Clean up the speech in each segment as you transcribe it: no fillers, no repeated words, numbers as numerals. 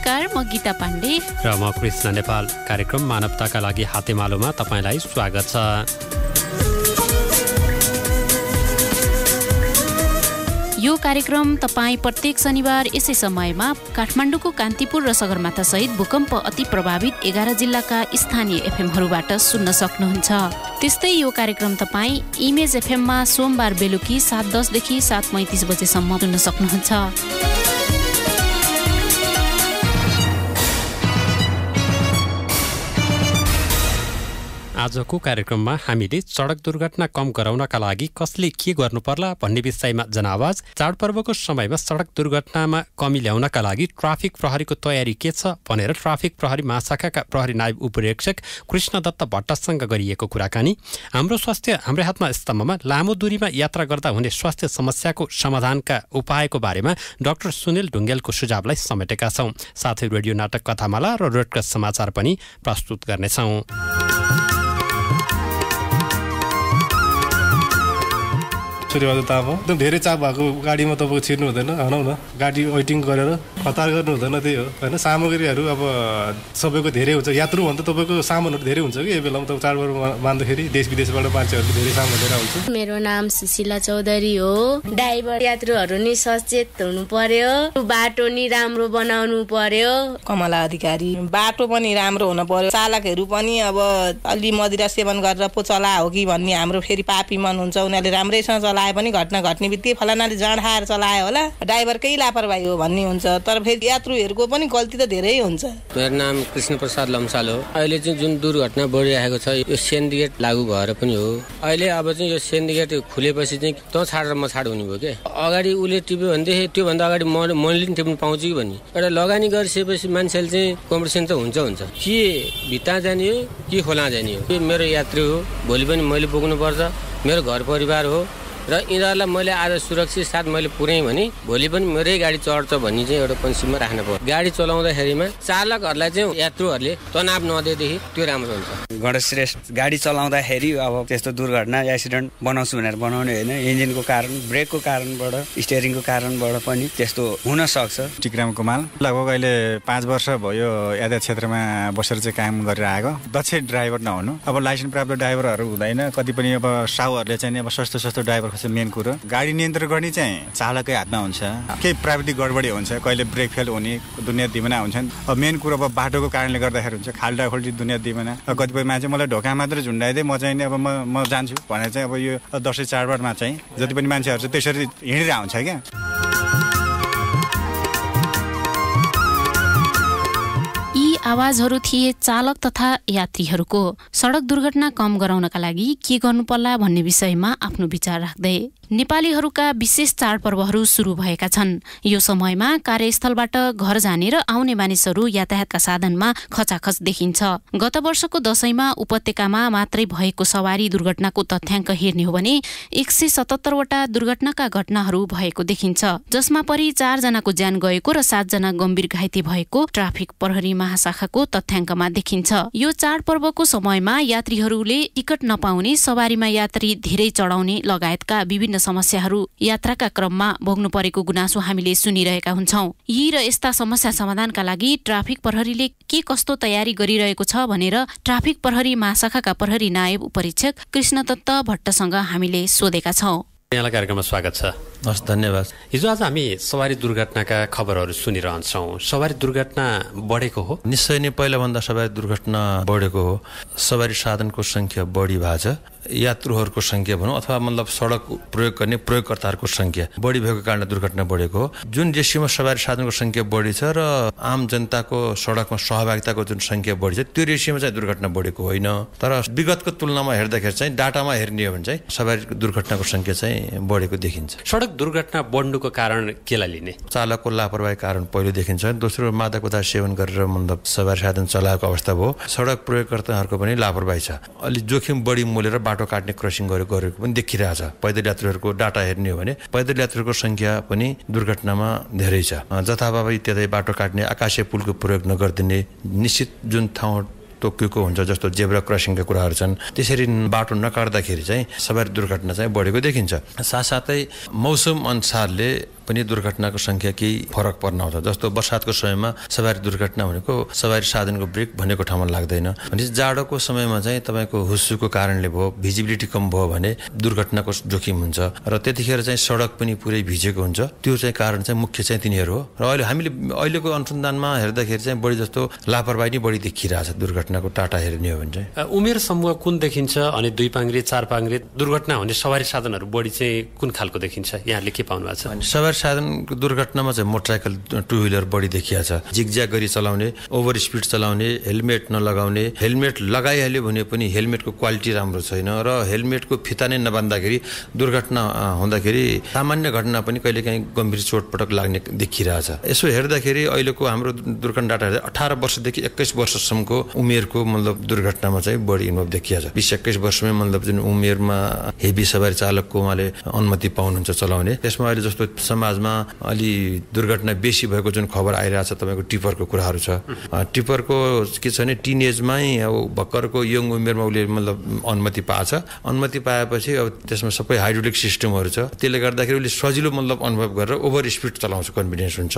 नमस्कार, म गीता पाण्डे र म कृष्ण नेपाल। कार्यक्रम मानवताका लागि हातेमालोमा तपाईलाई स्वागत छ। यो कार्यक्रम तपाईँ प्रत्येक शनिबार यसै समयमा काठमाडौँको कान्तिपुर र सगरमाथा सहित भूकम्प अति प्रभावित 11 जिल्लाका स्थानीय एफएमहरूबाट सुन्न सक्नुहुन्छ। त्यस्तै यो कार्यक्रम तपाईँ इमेज एफएममा सोमबार बेलुकी 7:10 देखि 7:35 बजेसम्म सुन्न सक्नुहुन्छ। आजको कार्यक्रममा हामीले सडक दुर्घटना कम गराउनका लागि कसले के गर्नुपर्ला भन्ने विषयमा जनावाज, चाडपर्वको समयमा सडक दुर्घटनामा कमी ल्याउनका लागि ट्राफिक प्रहरीको तयारी के छ भनेर ट्राफिक प्रहरी महाशाखाका प्रहरी नायब उपरीक्षक कृष्णदत्त भट्टसँग गरिएको कुराकानी, हाम्रो स्वास्थ्य हाम्रै हातमा स्तम्भमा लामो दूरीमा यात्रा गर्दा हुने स्वास्थ्य समस्याको समाधानका उपायको बारेमा डाक्टर सुनिल ढुङ्गेलको सुझावलाई समेटेका छौँ। साथै रेडियो नाटक कथामाला र रेडक्रस समाचार पनि प्रस्तुत गर्नेछौँ। सूर्यबहादुर तामाङ, एकदम धेरै चाप भएको गाडीमा तपाईँको छिर्नु हुँदैन, भनौँ न गाडी वेटिङ गरेर हतार गर्नु हुँदैन, त्यही हो होइन। सामग्रीहरू अब सबैको धेरै हुन्छ, यात्रु भन्दा तपाईँको सामानहरू धेरै हुन्छ कि यो बेलामा तपाईँ चाडपर्व मान्दाखेरि देश विदेशबाट मान्छेहरूले धेरै सामान लिएर आउँछ। मेरो नाम सुशीला चौधरी हो। ड्राइभर यात्रुहरू नि सचेत हुनु पर्यो, बाटो नि राम्रो बनाउनु पर्यो। कमला अधिकारी, बाटो पनि राम्रो हुनु पर्यो, चालकहरू पनि अब अलि मदिरा सेवन गरेर पो चला हो कि भन्ने हाम्रो फेरि पापी मन हुन्छ। उनीहरूले राम्रैसँग चलाए पनि घटना घट्ने बित्तिकै फलानाले जाँड खाएर चलायो होला, ड्राइभरकै लापरवाही हो भन्ने हुन्छ। तर फेरि यात्रुहरूको पनि गल्ती त धेरै हुन्छ। मेरो नाम कृष्ण प्रसाद लम्साल हो। अहिले चाहिँ जुन दुर्घटना बढिरहेको छ यो सेन्डिकेट लागू भएर पनि हो। अहिले अब चाहिँ यो सेन्डिकेट खुलेपछि चाहिँ तँ छाड र म छाड हुने भयो क्या। अगाडि उसले टिप्यो भनेदेखि त्योभन्दा अगाडि मैले पनि टिप्नु पाउँछु कि भन्ने एउटा लगानी गरिसकेपछि मान्छेले चाहिँ कम्पिटिसन त हुन्छ के भित्ता जाने हो कि खोला जाने हो। यो मेरो यात्रु हो, भोलि पनि मैले बोक्नुपर्छ, मेरो घर परिवार हो र यिनीहरूलाई मैले आज सुरक्षित साथ मैले पुर्याएँ भने भोलि पनि मेरै गाडी चढ्छ भन्ने चाहिँ एउटा कन्सिपमा राख्नु पर्यो। गाडी चलाउँदाखेरिमा चालकहरूलाई चाहिँ यात्रुहरूले तनाव नदिएदेखि त्यो राम्रो हुन्छ। गणेश श्रेष्ठ, गाडी चलाउँदाखेरि अब त्यस्तो दुर्घटना एक्सिडेन्ट बनाउँछु भनेर बनाउने होइन, इन्जिनको कारण, ब्रेकको कारणबाट, स्टियरिङको कारणबाट पनि त्यस्तो हुन सक्छ। टिकराम कुमाल, लगभग अहिले 5 वर्ष भयो यातायात क्षेत्रमा बसेर चाहिँ काम गरिरहेको। दक्ष ड्राइभर नहुनु, अब लाइसेन्स प्राप्त ड्राइभरहरू हुँदैन, कति पनि अब साहुहरूले चाहिँ अब सस्तो ड्राइभर खोज्छ। मेन कुरो गाडी नियन्त्रण गर्ने चाहिँ चालकै हातमा हुन्छ। केही प्राविधिक गडबडी हुन्छ, कहिले ब्रेक फेल हुने दुनियाँ दिमाना हुन्छन्। अब मेन कुरो अब बाटोको कारणले गर्दाखेरि हुन्छ, खाल्टा खोल्टी दुनियाँ दिमाना। कतिपय मान्छे मलाई ढोका मात्रै झुन्डाइदिए म चाहिँ अब म जान्छु भनेर चाहिँ अब यो दसैँ चाडबाडमा चाहिँ जति पनि मान्छेहरू चाहिँ त्यसरी हिँडेर आउँछ क्या। आवाजहरू थिए चालक तथा यात्रीहरूको। सडक दुर्घटना कम गराउनका लागि के गर्नुपर्ला भन्ने विषयमा आफ्नो विचार राख्दै नेपालीहरूका विशेष चाडपर्वहरू सुरु भएका छन्। यो समयमा कार्यस्थलबाट घर जाने र आउने मानिसहरू यातायातका साधनमा खचाखच देखिन्छ। गत वर्षको दशैंमा उपत्यकामा मात्रै भएको सवारी दुर्घटनाको तथ्याङ्क हेर्ने हो भने 177 वटा दुर्घटनाका घटनाहरू भएको देखिन्छ, जसमा परि 4 जनाको ज्यान गएको र 7 जना गम्भीर घाइते भएको ट्राफिक प्रहरी महाशाखाको तथ्याङ्कमा देखिन्छ। यो चाडपर्वको समयमा यात्रीहरूले टिकट नपाउने, सवारीमा यात्री धेरै चढाउने लगायतका विभिन्न समस्याहरू यात्राका क्रममा भोग्नु परेको गुनासो हामीले सुनिरहेका हुन्छौं। यी र यस्ता समस्या समाधानका लागि ट्राफिक प्रहरीले के कस्तो तयारी गरिरहेको छ भनेर ट्राफिक प्रहरी महाशाखाका प्रहरी नायब उपरीक्षक कृष्णदत्त भट्टसँग हामीले सोधेका छौं। यहाँलाई कार्यक्रममा स्वागत छ। हस्, धन्यवाद। हिजो आज हामी सवारी दुर्घटनाका खबरहरू सुनिरहन्छौँ। सवारी दुर्घटना बढेको हो? निश्चय नै पहिलाभन्दा सवारी दुर्घटना बढेको हो। सवारी साधनको संख्या बढी भएको छ, यात्रुहरूको संख्या भनौँ अथवा मतलब सडक प्रयोग गर्ने प्रयोगकर्ताहरूको संख्या बढी भएको कारणले दुर्घटना बढेको हो। जुन रेसियोमा सवारी साधनको संख्या बढी छ र आम जनताको सडकमा सहभागिताको जुन संख्या बढी छ त्यो रेसियोमा चाहिँ दुर्घटना बढेको होइन। तर विगतको तुलनामा हेर्दाखेरि चाहिँ डाटामा हेर्ने हो भने चाहिँ सवारी दुर्घटनाको संख्या चाहिँ बढेको देखिन्छ। सडक दुर्घटना बढ्नुको कारण केलाई लिने? चालकको लापरवाही कारण पहिलो देखिन्छ। दोस्रो, मादक पदार्थ सेवन गरेर मतलब सवारी साधन चलाएको अवस्था भयो। सडक प्रयोगकर्ताहरूको पनि लापरवाही छ। अलि जोखिम बढी मोलेर बाटो काट्ने क्रसिङ गरेको पनि देखिरहेछ। पैदल यात्रुहरूको डाटा हेर्ने हो भने पैदल यात्रुहरूको संख्या पनि दुर्घटनामा धेरै छ। जथाभावी त्यतै बाटो काट्ने, आकाशीय पुलको प्रयोग नगरिदिने, निश्चित जुन ठाउँ तोकिएको हुन्छ जस्तो जेब्रा क्रसिङका कुराहरू छन्, त्यसरी बाटो नकाट्दाखेरि चाहिँ सवारी दुर्घटना चाहिँ बढेको देखिन्छ। साथसाथै मौसम अनुसारले पनि दुर्घटनाको सङ्ख्या केही फरक पर्न आउँछ। जस्तो बर्सातको समयमा सवारी दुर्घटना भनेको सवारी साधनको ब्रेक भनेको ठाउँमा लाग्दैन। भने जाडोको समयमा चाहिँ तपाईँको हुस्सुको कारणले भयो, भिजिबिलिटी कम भयो भने दुर्घटनाको जोखिम हुन्छ र त्यतिखेर चाहिँ सडक पनि पुरै भिजेको हुन्छ। त्यो चाहिँ कारण चाहिँ मुख्य चाहिँ तिनीहरू हो। र अहिले हामीले अहिलेको अनुसन्धानमा हेर्दाखेरि चाहिँ बढी जस्तो लापरवाही नै बढी देखिरहेछ दुर्घटनाको टाटा हेर्ने हो भने चाहिँ। उमेर समूह कुन देखिन्छ अनि 2 पाङ्ग्रे 4 पाङ्ग्रे दुर्घटना हुने सवारी साधनहरू बढी चाहिँ कुन खालको देखिन्छ? यहाँले के पाउनु भएको छ? सवारी साधनको दुर्घटनामा चाहिँ मोटरसाइकल, टु व्हिलर बढी देखिया छ। जिगज्याग गरी चलाउने, ओभर स्पिड चलाउने, हेलमेट नलगाउने, हेलमेट लगाइहाल्यो भने पनि हेलमेटको क्वालिटी राम्रो छैन र हेलमेटको फिता नै नबान्दाखेरि दुर्घटना हुँदाखेरि सामान्य घटना पनि कहिलेकाहीँ गम्भीर चोटपटक लाग्ने देखिरहेछ। यसो हेर्दाखेरि अहिलेको हाम्रो दुर्घटना डाटा हेर्दा 18 वर्षदेखि 21 वर्षसम्मको उमेरको मतलब दुर्घटनामा चाहिँ बढी इन्भल्भ देखिएको छ। 20-21 वर्षमै मतलब जुन उमेरमा हेभी सवारी चालकको उहाँले अनुमति पाउनुहुन्छ चलाउने, त्यसमा अहिले जस्तो समाजमा अलि दुर्घटना बेसी भएको जुन खबर आइरहेछ तपाईँको टिपरको कुराहरू छ। टिपरको के छ भने टिनेजमै अब भर्खरको यङ उमेरमा उसले मतलब अनुमति पाएछ। अनुमति पाएपछि अब त्यसमा सबै हाइड्रोलिक सिस्टमहरू छ, त्यसले गर्दाखेरि उसले सजिलो मतलब अनुभव गरेर ओभर स्पिड चलाउँछ, कन्फिडेन्स हुन्छ।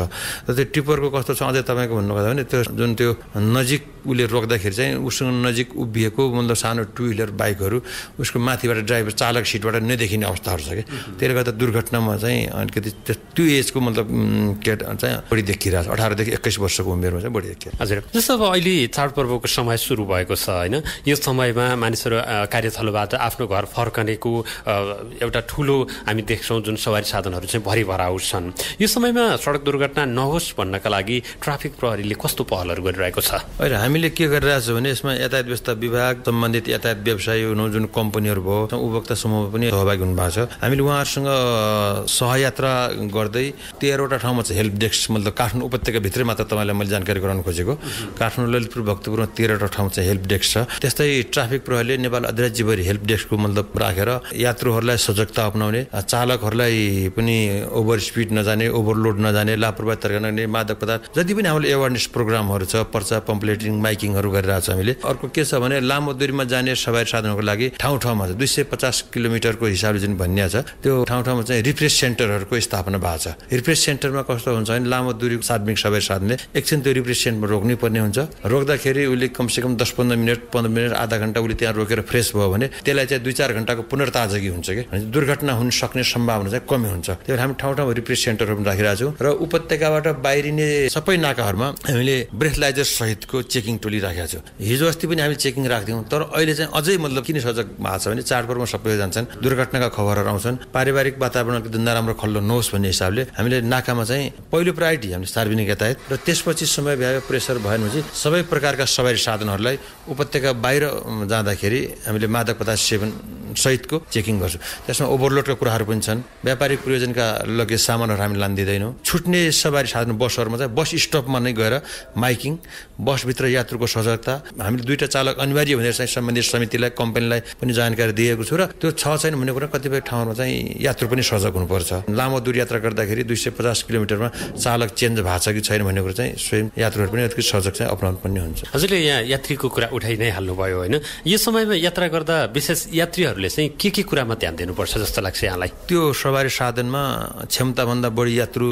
र त्यो टिपरको कस्तो छ अझै तपाईँको भन्नुभयो भने त्यो जुन त्यो नजिक उसले रोक्दाखेरि चाहिँ उसँग नजिक उभिएको मतलब सानो टु व्हिलर बाइकहरू उसको माथिबाट ड्राइभर चालक सिटबाट नदेखिने अवस्थाहरू छ कि त्यसले गर्दा दुर्घटनामा चाहिँ अलिकति त्यो एजको मतलब केट चाहिँ बढी देखिरहेछ। 18 देखि 21 वर्षको उमेरमा चाहिँ बढी देखिरहेछ। हजुर, जस्तो अब अहिले चाडपर्वको समय सुरु भएको छ होइन, यो समयमा मानिसहरू कार्यस्थलबाट आफ्नो घर फर्कनेको एउटा ठुलो हामी देख्छौँ जुन सवारी साधनहरू चाहिँ भरिभराउ छन्। यो समयमा सडक दुर्घटना नहोस् भन्नका लागि ट्राफिक प्रहरीले कस्तो पहलहरू गरिरहेको छ? अहिले हामीले के गरिरहेछौँ भने यसमा यातायात व्यवस्था विभाग, सम्बन्धित यातायात व्यवसायी हुनु जुन कम्पनीहरू भयो, उपभोक्ता समूह पनि सहभागी हुनुभएको छ। हामीले उहाँहरूसँग सहयात्रा गर्दै 13वटा ठाउँमा चाहिँ हेल्प डेस्क मतलब काठमाडौँ उपत्यकाभित्रै मात्र तपाईँलाई मैले जानकारी गराउन खोजेको। काठमाडौँ, ललितपुर, भक्तपुरमा 13वटा ठाउँ चाहिँ हेल्प डेस्क छ। त्यस्तै ट्राफिक प्रहरीले नेपाल अधिराज्यभरि हेल्प डेस्कको मतलब राखेर यात्रुहरूलाई सजगता अपनाउने, चालकहरूलाई पनि ओभर स्पिड नजाने, ओभरलोड नजाने, लापरवाही तर्क नगर्ने, मादक पदार्थ जति पनि हामीले एवेरनेस प्रोग्रामहरू छ, पर्चा पम्पलेटिङ, माइकिङहरू गरिरहेको छ हामीले। अर्को के छ भने लामो दूरीमा जाने सवारी साधनहरूको लागि ठाउँ ठाउँमा 250 किलोमिटरको हिसाबले जुन भनिएको छ त्यो ठाउँ ठाउँमा चाहिँ रिफ्रेस सेन्टरहरूको स्थापना भएको छ। रिफ्रेस सेन्टरमा कस्तो हुन्छ भने लामो दूरी सार्वजनिक सवारी साधनले एकछिन त्यो रिफ्रेस सेन्टरमा रोक्नै पर्ने हुन्छ। रोक्दाखेरि उसले कमसेकम 10-15 मिनट, 15 मिनट, आधा घन्टा उसले त्यहाँ रोकेर फ्रेस भयो भने त्यसलाई चाहिँ 2-4 घन्टाको पुनर्ताजगी हुन्छ कि दुर्घटना हुन सक्ने सम्भावना चाहिँ कमी हुन्छ। त्यही भएर हामी ठाउँ ठाउँमा रिफ्रेस सेन्टरहरू पनि राखिरहेको छौँ र उपत्यकाबाट बाहिरिने सबै नाकाहरूमा हामीले ब्रेथलाइजर सहितको चेकिङ टोली राखेका छौँ। हिजो अस्ति पनि हामी चेकिङ राख्थ्यौँ, तर अहिले चाहिँ अझै मतलब किन सजग भएको छ भने चाडपर्वमा सबै जान्छन्, दुर्घटनाका खबरहरू आउँछन्, पारिवारिक वातावरण अलिकति नराम्रो खल्लो नहोस् भन्ने हिसाबले हामीले नाकामा चाहिँ पहिलो प्रायोरिटी हामीले सार्वजनिक यातायात र त्यसपछि समय भए प्रेसर भएन भने सबै प्रकारका सवारी साधनहरूलाई उपत्यका बाहिर जाँदाखेरि हामीले मादक पदार्थ सेवन सहितको चेकिङ गर्छौँ। त्यसमा ओभरलोडका कुराहरू पनि छन्, व्यापारिक प्रयोजनका लगेज सामानहरू हामी लान दिँदैनौँ। छुट्ने सवारी साधन बसहरूमा चाहिँ बस स्टपमा नै गएर माइकिङ, बसभित्र यात्रुको सजगता हामीले 2टा चालक अनिवार्य भनेर चाहिँ सम्बन्धित समितिलाई, कम्पनीलाई पनि जानकारी दिएको छु र त्यो छ छैन भन्ने कुरा कतिपय ठाउँमा चाहिँ यात्रु पनि सजग हुनुपर्छ। लामो दूरी यात्रा गर्दाखेरि 250 किलोमिटरमा चालक चेन्ज भएको छ कि छैन भन्ने कुरा चाहिँ स्वयं यात्रुहरू पनि अलिकति सजग चाहिँ अपनाउनु पर्ने हुन्छ। हजुरले यहाँ यात्रीको कुरा उठाइ नै हाल्नुभयो होइन, यो समयमा यात्रा गर्दा विशेष यात्रीहरूले चाहिँ के कुरामा ध्यान दिनुपर्छ जस्तो लाग्छ यहाँलाई? त्यो सवारी साधनमा क्षमताभन्दा बढी यात्रु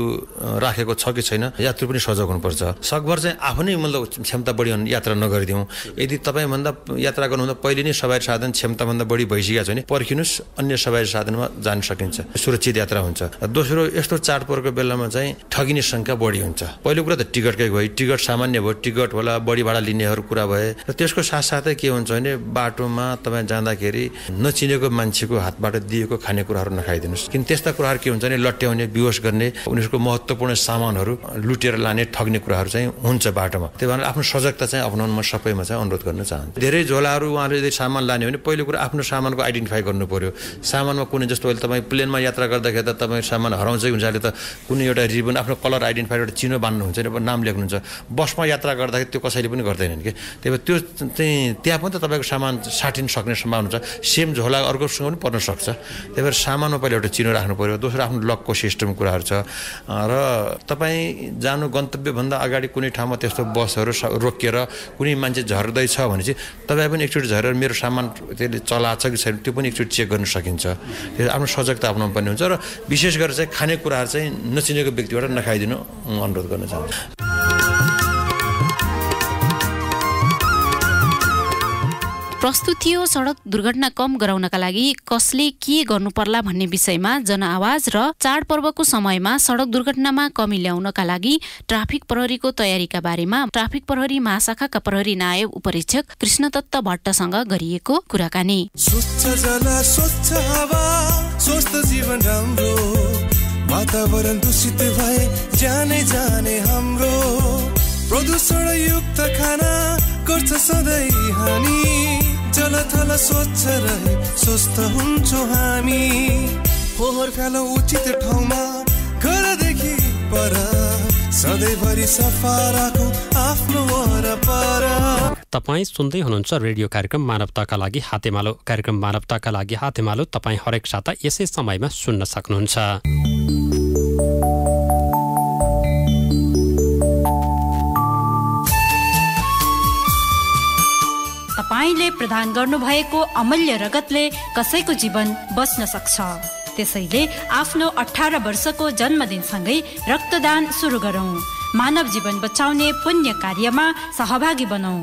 राखेको छ कि छैन यात्रु पनि सजग हुनुपर्छ। सकभर चाहिँ आफ्नै मतलब क्षमता बढी यात्रा नगरिदिउँ। यदि तपाईँभन्दा यात्रा गर्नुभन्दा पहिले नै सवारी साधन क्षमताभन्दा बढी भइसकेको छ भने पर्खिनुहोस्, अन्य सवारी साधनमा जान सकिन्छ, सुरक्षित यात्रा हुन्छ। दोस्रो, यस्तो चाडपर्वको बेलामा चाहिँ ठगिने सङ्ख्या बढी हुन्छ। पहिलो कुरा त टिकटकै भयो, टिकट सामान्य भयो, टिकट होला, बढी भाडा लिनेहरू कुरा भए र त्यसको साथसाथै के हुन्छ भने बाटोमा तपाईँ जाँदाखेरि नचिनेको मान्छेको हातबाट दिएको खानेकुराहरू नखाइदिनुहोस्। किन त्यस्ता कुराहरू के हुन्छ भने लट्याउने, बेहोस गर्ने, उनीहरूको महत्त्वपूर्ण सामानहरू लुटेर लाने, ठग्ने कुराहरू चाहिँ हुन्छ बाटोमा। त्यही भएर आफ्नो सजगता चाहिँ अपनाउनु म सबैमा चाहिँ अनुरोध गर्न चाहन्छु। धेरै झोलाहरू उहाँले यदि सामान लाने भने पहिलो कुरा आफ्नो सामानको आइडेन्टिफाई गर्नु पर्यो। सामानमा कुनै जस्तो अहिले तपाईँ प्लेनमा यात्रा गर्दाखेरि त तपाईँ सामान हराउँछ हुन्छ, अहिले त कुनै एउटा रिबन आफ्नो कलर आइडेन्टिफाई एउटा चिनो बान्नुहुन्छ नि, नाम लेख्नुहुन्छ। बसमा यात्रा गर्दाखेरि त्यो कसैले पनि गर्दैनन् कि, त्यही भएर त्यो चाहिँ त्यहाँ पनि त तपाईँको सामान साटिन सक्ने सम्भावना हुन्छ। सेम झोला होला अर्कोसँग पनि पर्न सक्छ। त्यही भएर सामानमा पहिला एउटा चिनो राख्नु पर्यो। दोस्रो आफ्नो लकको सिस्टम कुराहरू छ र तपाईँ जानु गन्तव्यभन्दा अगाडि कुनै ठाउँमा त्यस्तो बसहरू रोकिएर कुनै मान्छे झर्दैछ भने चाहिँ तपाईँ पनि एकचोटि झरेर मेरो सामान त्यसले चलाएको छ कि छैन त्यो पनि एकचोटि चेक गर्न सकिन्छ। त्यो आफ्नो सजगता अप्नाउनु पर्ने हुन्छ र विशेष गरेर चाहिँ खानेकुराहरू चाहिँ नचिनेको व्यक्तिबाट नखाइदिनु अनुरोध गर्न चाहन्छु। प्रस्तुत थियो सडक दुर्घटना कम गराउनका लागि कसले के गर्नु पर्ला भन्ने विषयमा जनआवाज र चाडपर्वको समयमा सडक दुर्घटनामा कमी ल्याउनका लागि ट्राफिक प्रहरीको तयारीका बारेमा ट्राफिक प्रहरी महाशाखाका प्रहरी नायब उपरीक्षक कृष्णदत्त भट्टसँग गरिएको कुराकानी। स्वच्छ जल, स्वच्छ हावा, स्वस्थ जीवन राम्रो, वातावरण दूषित भए जाने जाने हाम्रो, प्रदूषण युक्त खाना गर्छ सधैँ हानि, जलथल स्वच्छ रहे स्वस्थ हुन्छौँ हामी, फोहोर फ्याल उचित ठाउँमा घरदेखि पर, सधैँभरि सफा राखौँ आफ्नो वरपर। तपाईँ सुन्दै हुनुहुन्छ रेडियो कार्यक्रम मानवताका लागि हातेमालो। कार्यक्रम मानवताका लागि हातेमालो तपाईँ हरेक साता यसै समयमा सुन्न सक्नुहुन्छ। तपाईले प्रदान गर्नुभएको अमूल्य रगतले कसैको जीवन बच्न सक्छ। त्यसैले आफ्नो 18 वर्षको जन्मदिनसँगै रक्तदान सुरु गरौँ। मानव जीवन बचाउने पुण्य कार्यमा सहभागी बनौँ।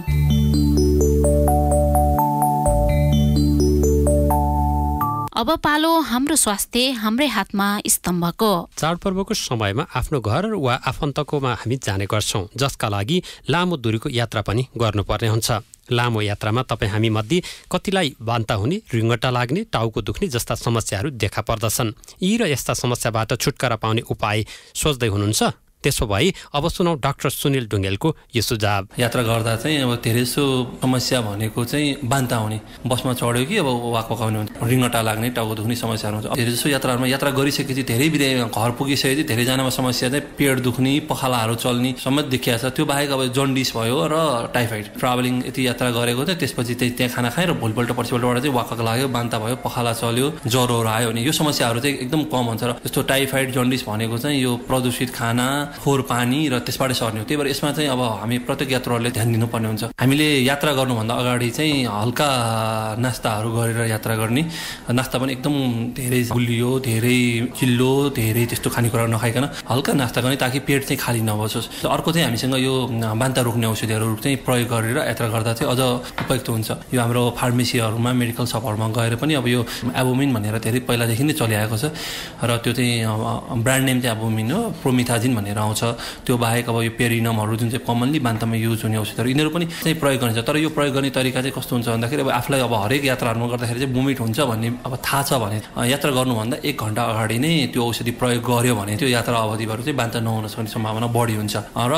अब पालो हाम्रो स्वास्थ्य हाम्रै हातमा स्तम्भको। चाडपर्वको समयमा आफ्नो घर वा आफन्तकोमा हामी जाने गर्छौँ, जसका लागि लामो दूरीको यात्रा पनि गर्नुपर्ने हुन्छ। लामो यात्रामा तपाईँ हामी मध्ये कतिलाई बान्ता हुने, रिङ्गटा लाग्ने, टाउको दुख्ने जस्ता समस्याहरू देखा पर्दछन्। यी र यस्ता समस्याबाट छुटकारा पाउने उपाय सोच्दै हुनुहुन्छ? त्यसो भए अब सुनौ डाक्टर सुनिल ढुङ्गेलको यो सुझाव। यात्रा गर्दा चाहिँ अब धेरैसो समस्या भनेको चाहिँ बान्ता हुने, बसमा चढ्यो कि अब वाक पकाउने हुन्छ, रिङ्गटा लाग्ने, टाउको दुख्ने समस्याहरू हुन्छ। धेरैजसो यात्राहरूमा यात्रा गरिसकेपछि धेरै बिरामी घर पुगिसकेपछि धेरैजनामा समस्या चाहिँ पेट दुख्ने, पखालाहरू चल्ने समेत देखिया छ। त्यो बाहेक अब जन्डिस भयो र टाइफाइड। ट्राभलिङ यति यात्रा गरेको चाहिँ त्यसपछि त्यहाँ खाना खाएँ र भोलिपल्ट पर्सिपल्टबाट चाहिँ वाक लाग्यो, बान्ता भयो, पखाला चल्यो, ज्वरोहरू आयो भने यो समस्याहरू चाहिँ एकदम कम हुन्छ। र जस्तो टाइफाइड, जन्डिस भनेको चाहिँ यो प्रदूषित खाना, फोहोर पानी र त्यसबाट सर्ने हो। त्यही भएर यसमा चाहिँ अब हामी प्रत्येक यात्रुहरूले ध्यान दिनुपर्ने हुन्छ। हामीले यात्रा गर्नुभन्दा अगाडि चाहिँ हल्का नास्ताहरू गरेर यात्रा गर्ने। नास्ता पनि एकदम धेरै गुलियो, धेरै चिल्लो, धेरै त्यस्तो खानेकुरा नखाइकन हल्का नास्ता गर्ने, ताकि पेट चाहिँ खाली नबसोस्। अर्को चाहिँ हामीसँग यो बान्ता रोक्ने औषधिहरू चाहिँ प्रयोग गरेर यात्रा गर्दा चाहिँ अझ उपयुक्त हुन्छ। यो हाम्रो फार्मेसीहरूमा, मेडिकल सपहरूमा गएर पनि अब यो एबोमिन भनेर धेरै पहिलादेखि नै चलिआएको छ र त्यो चाहिँ ब्रान्ड नेम चाहिँ एबोमिन हो, प्रोमिथाजिन भनेर आउँछ। त्यो बाहेक अब यो पेरिनमहरू जुन चाहिँ कमनली बान्तामा युज हुने औषधिहरू यिनीहरू पनि चाहिँ प्रयोग गरिन्छ। तर यो प्रयोग गर्ने तरिका चाहिँ कस्तो हुन्छ भन्दाखेरि अब आफूलाई अब हरेक यात्राहरूमा गर्दाखेरि चाहिँ भोमिट हुन्छ भन्ने अब थाहा छ भने यात्रा गर्नुभन्दा 1 घन्टा अगाडि नै त्यो औषधि प्रयोग गर्यो भने त्यो यात्रा अवधिबाट चाहिँ बान्ता नहुन सक्ने सम्भावना बढी हुन्छ। र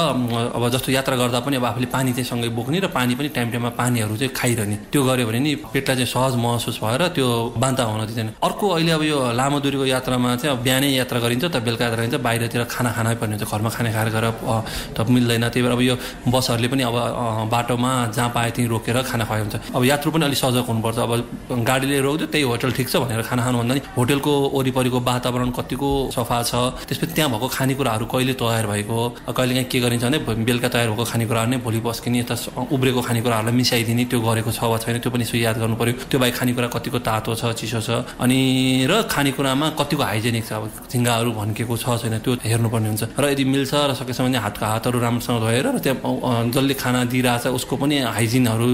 अब जस्तो यात्रा गर्दा पनि अब आफूले पानी चाहिँ सँगै बोक्ने र पानी पनि टाइममा पानीहरू चाहिँ खाइरहने, त्यो गर्यो भने नि पेटलाई चाहिँ सहज महसुस भएर त्यो बान्ता हुन दिँदैन। अर्को अहिले अब यो लामो दूरीको यात्रामा चाहिँ अब बिहानै यात्रा गरिन्छ त बेलुका यात्रा गरिन्छ, बाहिरतिर खाना खानै पर्ने हुन्छ, घरमा खाना खाएर गएर त मिल्दैन। त्यही भएर अब यो बसहरूले पनि अब बाटोमा जहाँ पाए त्यहीँ रोकेर खाना खुवाइ हुन्छ। अब यात्रु पनि अलिक सजग हुनुपर्छ। अब गाडीले रोक्यो त्यही होटल ठिक छ भनेर खाना खानुभन्दा नि होटलको वरिपरिको वातावरण कतिको सफा छ, त्यसपछि त्यहाँ भएको खानेकुराहरू कहिले तयार भएको, कहिले काहीँ के गरिन्छ भने बेलुका तयार भएको खानेकुराहरू नै भोलि पस्किने, यता उब्रेको खानेकुराहरूलाई मिसाइदिने, त्यो गरेको छ वा छैन त्यो पनि यसो याद गर्नु पर्यो। त्यो बाहेक खानेकुरा कतिको तातो छ, चिसो छ, अनि र खानेकुरामा कतिको हाइजेनिक छ, अब झिङ्गाहरू भन्केको छ छैन त्यो हेर्नुपर्ने हुन्छ। र यदि मिल्छ र सकेसम्म हातहरू राम्रोसँग धोएर र त्यहाँ जसले खाना दिइरहेछ उसको पनि हाइजिनहरू,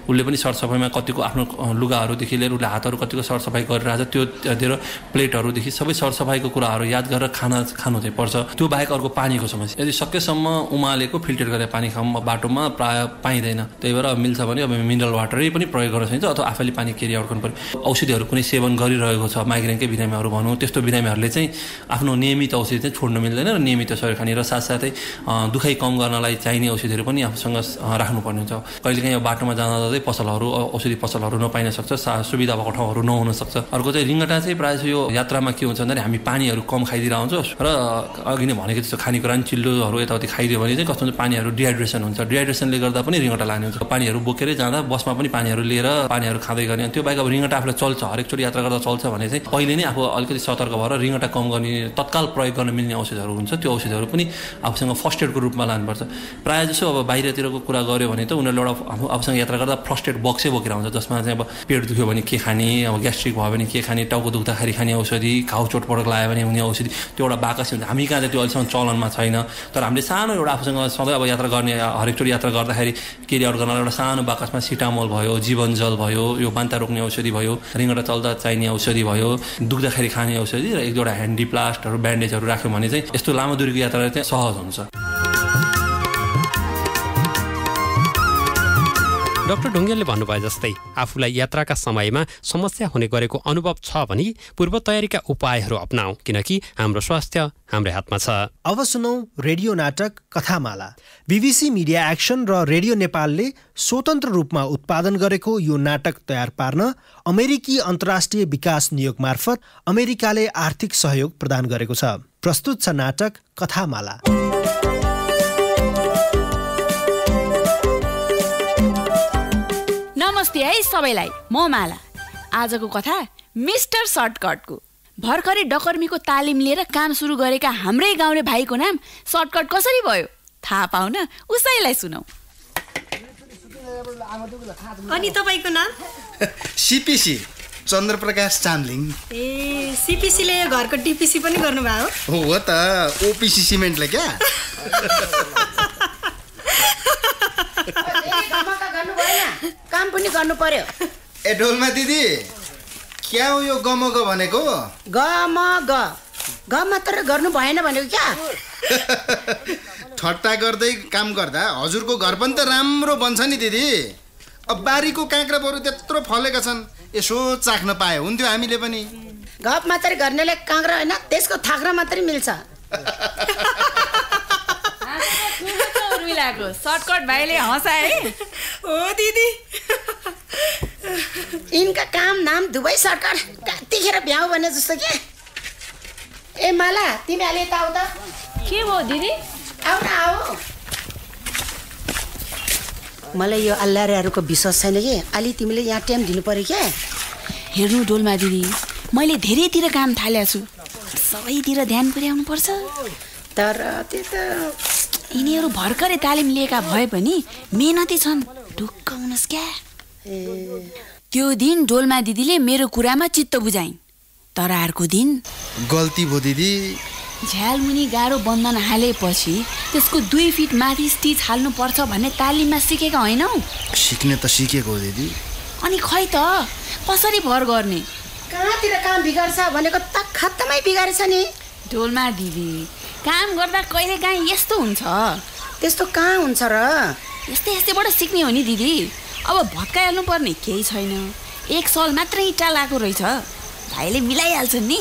उसले पनि सरसफाइमा कतिको आफ्नो लुगाहरूदेखि लिएर उसले हातहरू कतिको सरसफाइ गरिरहेछ त्यो दिएर प्लेटहरूदेखि सबै सरसफाइको कुराहरू याद गरेर खाना खानु चाहिँ पर्छ। त्यो बाहेक अर्को पानीको समस्या, यदि सकेसम्म उमालेको फिल्टर गरेर पानी खाऊँ बाटोमा प्राय पाइँदैन। त्यही भएर मिल्छ भने अब मिनरल वाटरै पनि प्रयोग गर्न सकिन्छ अथवा आफैले पानी क्यारी आउट गर्नु पर्यो। औषधिहरू कुनै सेवन गरिरहेको छ, माइग्रेनकै बिरामीहरू भनौँ, त्यस्तो बिरामीहरूले चाहिँ आफ्नो नियमित औषधि चाहिँ छोड्नु मिल्दैन र नियमित गरेर खाने र साथसाथै दुखाइ कम गर्नलाई चाहिने औषधिहरू पनि आफूसँग राख्नुपर्ने हुन्छ। कहिलेकाहीँ बाटोमा जाँदा पसलहरू औषधि पसलहरू नपाइन सक्छ, सुविधा भएको ठाउँहरू नहुन सक्छ। अर्को चाहिँ रिङ्गटा चाहिँ प्रायः यो यात्रामा के हुन्छ भन्दाखेरि हामी पानीहरू कम खाइदिएर आउँछौँ र अघि नै भनेको जस्तो खानेकुरा नि चिल्लोहरू यताउति खाइदियो भने चाहिँ कस्तो हुन्छ पानीहरू डिहाइड्रेसन हुन्छ। डिहाइड्रेसनले गर्दा पनि रिङ्गटा लाग्ने हुन्छ। पानीहरू बोकेरै जाँदा बसमा पनि पानीहरू लिएर पानीहरू खाँदै गर्ने। त्यो बाहेक अब रिङ्गटा आफूलाई चल्छ, हरेकचोटि यात्रा गर्दा चल्छ भने चाहिँ पहिले नै आफू अलिकति सतर्क भएर रिङ्गटा कम गर्ने तत्काल प्रयोग गर्न मिल्ने औषधहरू हुन्छ, त्यो औषधहरू पनि आफूसँग फर्स्ट एडको रूपमा लानुपर्छ। प्रायः जसो अब बाहिरतिरको कुरा गऱ्यो भने त उनीहरूले एउटा आफूसँग यात्रा गर्दा फर्स्ट एड बक्सै बोकेर आउँछ, जसमा चाहिँ अब पेट दुख्यो भने के खाने, अब ग्यास्ट्रिक भयो भने के खाने, टाउको दुख्दाखेरि खाने औषधि, घाउ चोटपटक लाग्यो भने हुने औषधि, त्यो एउटा बाकस हुन्छ। हामी कहाँ चाहिँ त्यो अहिलेसम्म चलनमा छैन, तर हामीले सानो एउटा आफूसँग सधैँ अब यात्रा गर्ने हरेकचोटि यात्रा गर्दाखेरि क्यारी आउट गर्नलाई एउटा सानो बाकसमा सिटामोल भयो, जीवनजल भयो, यो बान्ता रोक्ने औषधि भयो, रिङ्गटा चल्दा चाहिने औषधि भयो, दुख्दाखेरि खाने औषधि र एक दुईवटा ह्यान्डी प्लास्टहरू ब्यान्डेजहरू राख्यो भने चाहिँ यस्तो लामो दूरीको यात्रा चाहिँ सहज हुन्छ। डाक्टर ढुङ्गेलले भन्नुभयो जस्तै आफूलाई यात्राका समयमा समस्या हुने गरेको अनुभव छ भने पूर्व तयारीका उपायहरू अपनाऊ, किनकि हाम्रो स्वास्थ्य हाम्रो हातमा छ। अब सुनौ रेडियो नाटक कथामाला। बीबीसी मिडिया एक्सन र रेडियो नेपालले स्वतन्त्र रूपमा उत्पादन गरेको यो नाटक तयार पार्न अमेरिकी अन्तर्राष्ट्रिय विकास नियोग मार्फत अमेरिकाले आर्थिक सहयोग प्रदान गरेको छ। प्रस्तुत छ नाटक कथामाला। नमस्ते है सबैलाई, म माला। आजको कथा मिस्टर सर्टकटको। भर्खरै डकर्मीको तालिम लिएर काम सुरु गरेका हाम्रै गाउँले भाइको नाम सर्टकट कसरी भयो थाहा पाउन उसैलाई सुनौ। अनि तपाईको नाम? सीपीसी चन्द्रप्रकाश चामलिङ। ए सीपीसीले घरको टीपीसी पनि गर्नुभयो? हो त, ओपीसी सिमेन्टले क्या। काम पनि गर्नु पर्यो। ए ढोलमा दिदी, क्या हो यो गमग भनेको? गमग ग मात्र गर्नु भएन भनेको क्या? ठट्टा गर्दै काम गर्दा हजुरको घर पनि त राम्रो बन्छ नि दिदी। अब बारीको काँक्रा बरु त्यत्रो फलेका छन्, यसो चाख्न पाए हुन्थ्यो हामीले पनि। गफ मात्रै गर्नेले काँक्रा होइन, त्यसको थाक्रा मात्रै मिल्छ। सर्टकट भाइले हँसाए। हो दिदी, यिनका काम नाम दुवै सर्टकट, कतिखेर भ्याउ भने जस्तो के। ए माला, तिमी अलि यता आऊ त। के भयो दिदी? आऊ न आऊ। मलाई यो अल्लाहहरूको विश्वास छैन कि, अलि तिमीले यहाँ टाइम दिनु पर्यो क्या। हेर्नु डोलमा दिदी, मैले धेरैतिर काम थालेको छु, सबैतिर ध्यान पुर्याउनु पर्छ। तर त्यो त यिनीहरू भर्खरै तालिम लिएका भए पनि मेहनती छन्, ढुक्क हुनुहोस् क्या। त्यो दिन डोलमा दिदीले मेरो कुरामा चित्त बुझाइन्, तर अर्को दिन गल्ती भयो दिदी। झ्यालमुनि गाह्रो बन्धन हालेपछि त्यसको 2 फिट माथि स्टिच हाल्नु पर्छ भन्ने तालिममा सिकेका होइनौ? सिक्ने त सिकेको हो दिदी। अनि खै त कसरी भर गर्ने? कहाँतिर काम बिगार्छ भनेको त खत्तमै बिगारेछ नि। डोलमा दिदी, काम गर्दा कहिलेकाहीँ यस्तो हुन्छ। त्यस्तो कहाँ हुन्छ र? यस्तैबाट सिक्ने हो नि दिदी। अब भत्काइहाल्नु पर्ने केही छैन, 1 साल मात्रै इँटा लागेको रहेछ, भाइले मिलाइहाल्छन् नि।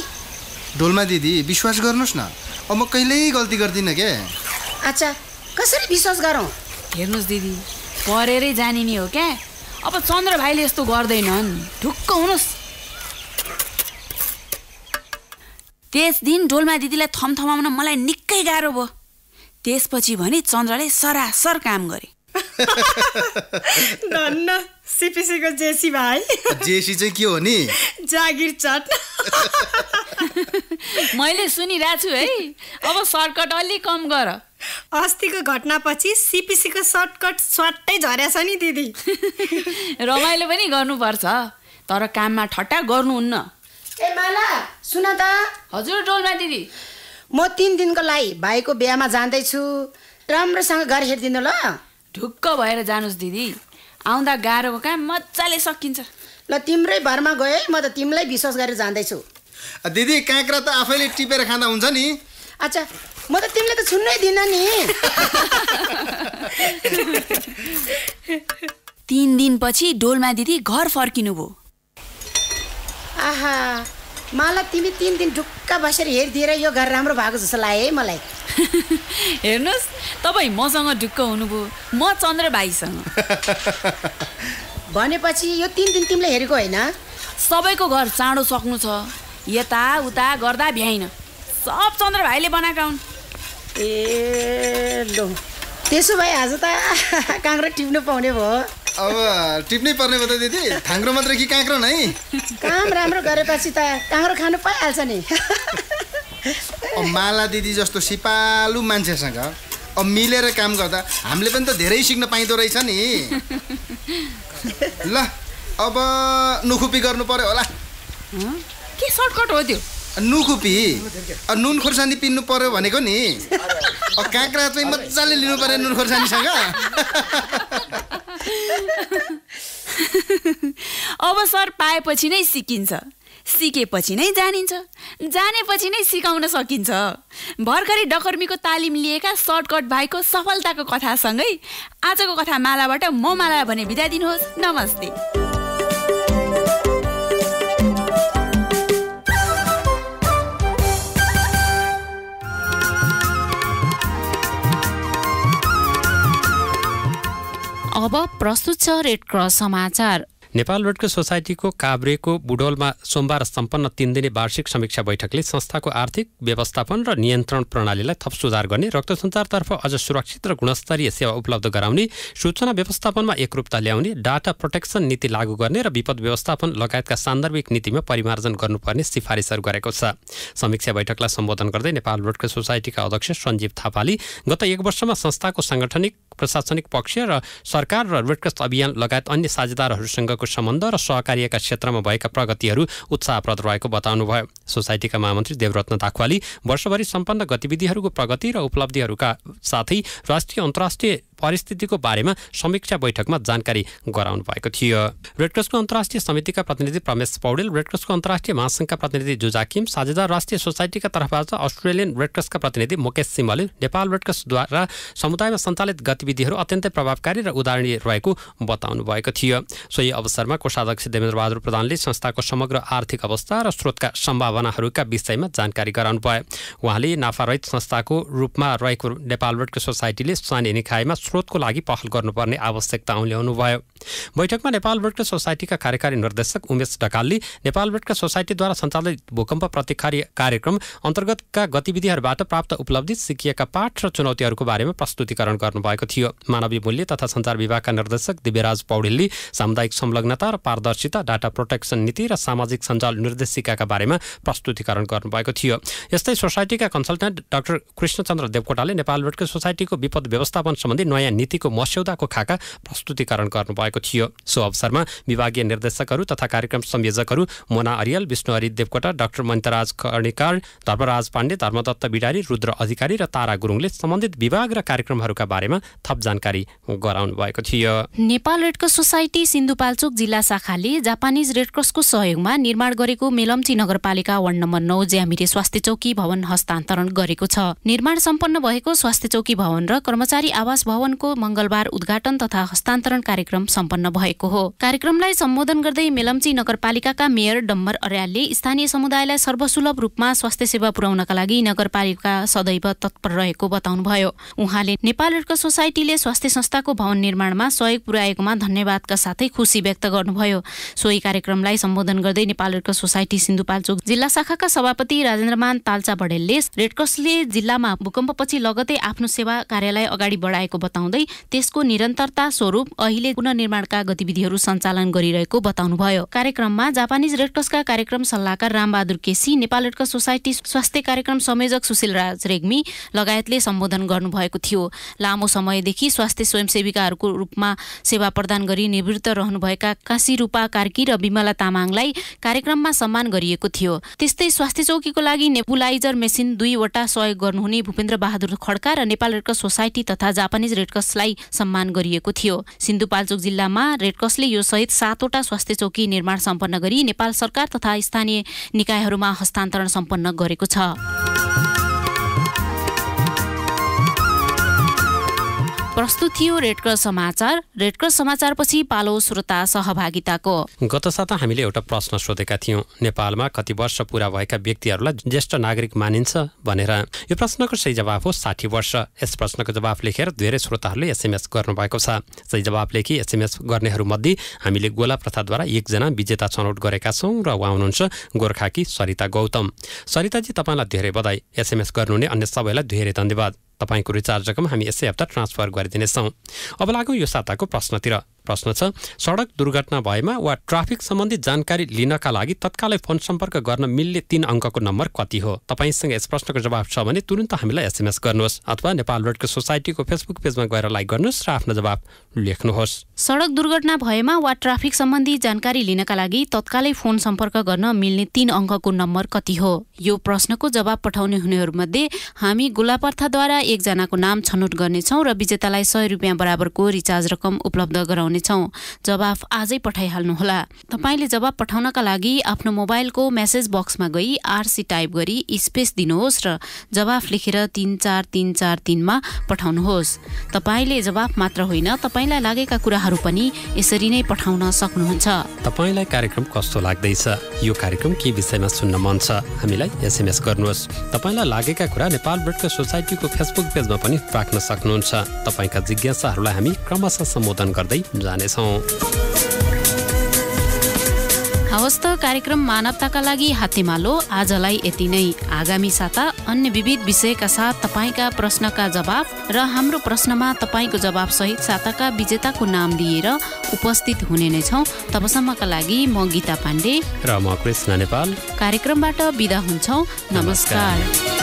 डोलमा दिदी विश्वास गर्नुहोस् न, अब म कहिल्यै गल्ती गर्दिनँ के। अच्छा, कसरी विश्वास गरौँ? हेर्नुहोस् दिदी, परेरै जाने नि हो क्या। अब चन्द्र भाइले यस्तो गर्दैनन्, ढुक्क हुनुहोस्। त्यस दिन डोलमा दिदीलाई थमथमाउन मलाई निकै गाह्रो भयो। त्यसपछि भने चन्द्रले सरासर काम गरे। धन्न सीपीसीको जेसी भाइ। जेसी चाहिँ के हो नि? जागिर चट। मैले सुनिरहेको छु है, अब सर्टकट अलि कम गर। अस्तिको घटनापछि सीपीसीको सर्टकट स्वाटै झरेछ नि दिदी। रमाइलो पनि गर्नुपर्छ, तर काममा ठट्टा गर्नुहुन्न। ए माला, सुन त। हजुर डोलमा दिदी, म 3 दिनको लागि भाइको बिहामा जाँदैछु, राम्रोसँग घर हेरिदिनु ल। ढुक्क भएर जानुहोस् दिदी, आउँदा गाह्रोको काम मजाले सकिन्छ। ल तिम्रै भरमा गए, म त तिमीलाई विश्वास गरेर जाँदैछु। दिदी काँक्रा त आफैले टिपेर खाँदा हुन्छ नि। अच्छा, म त तिमीले त छुन्नै दिन नि। 3 दिनपछि डोलमा दिदी घर फर्किनु भयो। आहा, माला तिमी 3 दिन ढुक्क बसेर हेरिदिएर यो घर राम्रो भएको जस्तो लाग्यो है मलाई। हेर्नुहोस् तपाईँ मसँग ढुक्क हुनुभयो, म चन्द्र भाइसँग। भनेपछि यो 3 दिन तिमीले हेरेको होइन? सबैको घर चाँडो सक्नु छ, यताउता गर्दा भ्याइन। सब चन्द्र भाइले बनाएका हुन्। ए लो, त्यसो भए आज त काँक्रो टिप्नु पाउने भयो। अब टिप्नै पर्ने भयो त दिदी, थाङ्ग्रो मात्रै कि काँक्रो नै? काम राम्रो गरेपछि त काँक्रो खानु पाइहाल्छ नि। माला दिदी जस्तो सिपालु मान्छेसँग अब मिलेर काम गर्दा हामीले पनि त धेरै सिक्न पाइँदो रहेछ नि। ल अब नुखुपी गर्नु पर्यो होला। के सर्टकट हो त्यो? नुखुपी नुन खोर्सानी पिन्नु पर्यो भनेको नि। काँक्रा चाहिँ मजाले लिनु पर्यो नुन खोर्सानीसँग। अब सर पाएपछि नै सिकिन्छ, सिकेपछि नै जानिन्छ, जानेपछि नै सिकाउन सकिन्छ। भर्खरै डकर्मीको तालिम लिएका सर्टकट भाइको सफलताको कथासँगै आजको कथा मालाबाट म माला भने बिदा दिनुहोस्। नमस्ते। अब प्रस्तुत छ रेड क्रस समाचार। नेपाल रेड क्रस सोसाइटीको काभ्रेको बुडोलमा सोमबार सम्पन्न 3 दिने वार्षिक समीक्षा बैठकले संस्थाको आर्थिक व्यवस्थापन र नियन्त्रण प्रणालीलाई थप सुधार गर्ने, रक्त सञ्चारतर्फ अझ सुरक्षित र गुणस्तरीय सेवा उपलब्ध गराउने, सूचना व्यवस्थापनमा एकरूपता ल्याउने, डाटा प्रोटेक्सन नीति लागू गर्ने र विपद व्यवस्थापन लगायतका सान्दर्भिक नीतिमा परिमार्जन गर्नुपर्ने सिफारिसहरू गरेको छ। समीक्षा बैठकलाई सम्बोधन गर्दै नेपाल रेड क्रस सोसाइटीका अध्यक्ष सञ्जीव थापाले गत 1 वर्षमा संस्थाको साङ्गठनिक प्रशासनिक पक्ष र सरकार र रेड क्रस अभियान लगायत अन्य साझेदारहरूसँगको सम्बन्ध र सहकार्यका क्षेत्रमा भएका प्रगतिहरू उत्साहप्रद रहेको बताउनुभयो। सोसाइटीका महामन्त्री देवरत्न दाखवाली वर्षभरि सम्पन्न गतिविधिहरूको प्रगति र उपलब्धिहरूका साथै राष्ट्रिय अन्तर्राष्ट्रिय परिस्थितिको बारेमा समीक्षा बैठकमा जानकारी गराउनु भएको थियो। रेड क्रसको अन्तर्राष्ट्रिय समितिका प्रतिनिधि प्रमेश पौडेल, रेड क्रसको अन्तर्राष्ट्रिय महासङ्घका प्रतिनिधि जुजाकिम, साझेदार राष्ट्रिय सोसाइटीका तर्फबाट अस्ट्रेलियन रेड क्रसका प्रतिनिधि मुकेश सिमलले नेपाल रेड क्रसद्वारा समुदायमा सञ्चालित गतिविधिहरू अत्यन्तै प्रभावकारी र उदाहरणीय रहेको बताउनु भएको थियो। सोही अवसरमा कोषाध्यक्ष देवेन्द्र बहादुर प्रधानले संस्थाको समग्र आर्थिक अवस्था र स्रोतका सम्भावनाहरूका विषयमा जानकारी गराउनु भयो। उहाँले नाफारहित संस्थाको रूपमा रहेको नेपाल रेड क्रस सोसाइटीले स्थानीय निकायमा स्रोतको लागि पहल गर्नुपर्ने आवश्यकता उल्याउनु भयो। बैठकमा नेपाल रेड क्रस सोसाइटीका कार्यकारी निर्देशक उमेश ढकालले नेपाल रेड क्रस सोसाइटीद्वारा सञ्चालित भूकम्प प्रतिकारी कार्यक्रम अन्तर्गतका गतिविधिहरूबाट प्राप्त उपलब्धि, सिकिएका पाठ र चुनौतीहरूको बारेमा प्रस्तुतिकरण गर्नुभएको थियो। मानवीय मूल्य तथा सञ्चार विभागका निर्देशक दिव्यराज पौडेलले सामुदायिक संलग्नता र पारदर्शिता, डाटा प्रोटेक्सन नीति र सामाजिक सञ्जाल निर्देशिकाका बारेमा प्रस्तुतिकरण गर्नुभएको थियो। यस्तै सोसाइटीका कन्सल्टेन्ट डाक्टर कृष्णचन्द्र देवकोटाले नेपाल रेड क्रस सोसाइटीको विपद व्यवस्थापन सम्बन्धी नयाँ नीतिको मस्यौदाको खाका प्रस्तुतिकरण गर्नुभएको थियो। सो अवसरमा विभागीय निर्देशकहरू तथा कार्यक्रम संयोजकहरू मोना अरियल, विष्णुहरि देवकोटा, डाक्टर मन्त्रराज कर्णिकार, धर्मराज पाण्डे, धर्मदत्त बिडारी, रुद्र अधिकारी र तारा गुरुङले सम्बन्धित विभाग र कार्यक्रमहरूका बारेमा थप जानकारी गराउनु भएको थियो। Nepal red cross society Sindhupalchok जिल्ला शाखाले जापानिज रेड क्रसको सहयोगमा निर्माण गरेको मेलम्ची नगरपालिका वार्ड नम्बर 9 ज्यामिरे स्वास्थ्य चौकी भवन हस्तान्तरण गरेको छ। निर्माण सम्पन्न भएको स्वास्थ्य चौकी भवन र कर्मचारी आवास भवनको मंगलबार उद्घाटन तथा हस्तान्तरण कार्यक्रम सम्पन्न भएको हो। कार्यक्रमलाई सम्बोधन गर्दै मेलम्ची नगरपालिकाका मेयर डम्बर अर्यालले स्थानीय समुदायलाई सर्वसुलभ रूपमा स्वास्थ्य सेवा पुर्याउनका लागि नगरपालिका सदैव तत्पर रहेको बताउनुभयो। उहाँले नेपाल रेड क्रस सोसाइटीले स्वास्थ्य संस्थाको भवन निर्माणमा सहयोग पुर्याएकोमा धन्यवादका साथै खुसी व्यक्त गर्नुभयो। सोही कार्यक्रमलाई सम्बोधन गर्दै Nepal red cross society Sindhupalchok जिल्ला शाखाका सभापति राजेन्द्रमान ताल्चा बडेलले रेड क्रसले जिल्लामा भूकम्पपछि लगतै आफ्नो सेवा कार्यालय अगाडि बढाएको बताउँदै त्यसको निरन्तरता स्वरूप अहिले पुनर्निर्माणका गतिविधिहरू सञ्चालन गरिरहेको बताउनुभयो। कार्यक्रममा जापानिज रेड क्रसका कार्यक्रम सल्लाहकार Rambahadur KC, Nepal red cross society स्वास्थ्य कार्यक्रम संयोजक सुशील राज रेग्मी लगायतले सम्बोधन गर्नुभएको थियो। लामो समयदेखि स्वास्थ्य स्वयंसेविकाहरूको रूपमा सेवा प्रदान गरी निवृत्त रहनुभएका काशी रूपा कार्की र विमला तामाङलाई कार्यक्रममा सम्मान गरिएको थियो। त्यस्तै स्वास्थ्य चौकीको लागि नेबुलाइजर मेसिन 2 वटा सहयोग गर्नुहुने भूपेन्द्र बहादुर खड्का र नेपाल रेड क्रस सोसाइटी तथा जापानिज रेड क्रसलाई सम्मान गरिएको थियो। सिन्धुपाल्चोक जिल्लामा रेड क्रसले यो सहित 7 वटा स्वास्थ्य चौकी निर्माण सम्पन्न गरी नेपाल सरकार तथा स्थानीय निकायहरूमा हस्तान्तरण सम्पन्न गरेको छ। प्रस्तुत थियो रेडक्रस समाचार। रेडक्रस समाचारपछि पालो श्रोता सहभागिताको। गत साता हामीले एउटा प्रश्न सोधेका थियौं, नेपालमा कति वर्ष पूरा भएका व्यक्तिहरूलाई ज्येष्ठ नागरिक मानिन्छ भनेर। यो प्रश्नको सही जवाफ हो 60 वर्ष। यस प्रश्नको जवाफ लेखेर धेरै श्रोताहरूले एसएमएस गर्नुभएको छ। सही जवाफ लेखी एसएमएस गर्नेहरूमध्ये हामीले गोला प्रथाद्वारा एकजना विजेता छनौट गरेका छौं र उहाँ हुनुहुन्छ गोर्खाकी सरिता गौतम। सरिताजी, तपाईँलाई धेरै बधाई। एसएमएस गर्नुहुने अन्य सबैलाई धेरै धन्यवाद। तपाईँको रिचार्ज रकम हामी यसै हप्ता ट्रान्सफर गरिदिनेछौँ। अब लागौँ यो साताको प्रश्नतिर। प्रश्न छ, सडक दुर्घटना भएमा वा ट्राफिक सम्बन्धी जानकारी लिनका लागि तत्कालै फोन सम्पर्क गर्न मिल्ने 3 अङ्कको नम्बर कति हो? तपाईसँग यस प्रश्नको जवाफ छ भने तुरुन्त हामीलाई एसएमएस गर्नुहोस् अथवा नेपाल रोडको सोसाइटीको फेसबुक पेजमा गएर लाइक गर्नुहोस् र आफ्नो जवाफ लेख्नुहोस्। सडक दुर्घटना भएमा वा ट्राफिक सम्बन्धी जानकारी लिनका लागि तत्कालै फोन सम्पर्क गर्न मिल्ने 3 अङ्कको नम्बर कति हो? यो प्रश्नको जवाब पठाउने हुनेहरूमध्ये हामी गोलापर्थाद्वारा एकजनाको नाम छनौट गर्नेछौँ र विजेतालाई 100 रुपियाँ बराबरको रिचार्ज रकम उपलब्ध गराउने छौं। जवाफ आजै पठाइहाल्नुहोला। तपाईले जवाब पठाउनका लागि आफ्नो मोबाइलको मेसेज बक्समा गई आरसी टाइप गरी स्पेस दिनुहोस् र जवाफ लेखेर 34343 मा पठाउनुहोस्। तपाईले जवाफ मात्र होइन, तपाईलाई लागेका कुराहरू पनि यसरी नै पठाउन सक्नुहुन्छ। तपाईलाई कार्यक्रम कस्तो लाग्दैछ? यो कार्यक्रम के विषयमा सुन्न मन छ? हामीलाई एसएमएस गर्नुहोस्। तपाईलाई लागेका कुरा नेपाल ब्रोडकास्ट सोसाइटीको फेसबुक पेजमा पनि राख्न सक्नुहुन्छ। तपाईका जिज्ञासाहरूलाई हामी क्रमशः सम्बोधन गर्दै जानेछौँ। हवस् त, कार्यक्रम मानवताका लागि हातेमालो आजलाई यति नै। आगामी साता अन्य विविध विषयका साथ तपाईका प्रश्नका जवाफ र हाम्रो प्रश्नमा तपाईको जवाफ सहित साताका विजेताको नाम लिएर उपस्थित हुने नै छौँ। तबसम्मका लागि म गीता पाण्डे र म कृष्ण नेपाल कार्यक्रमबाट बिदा हुन्छौँ। नमस्कार।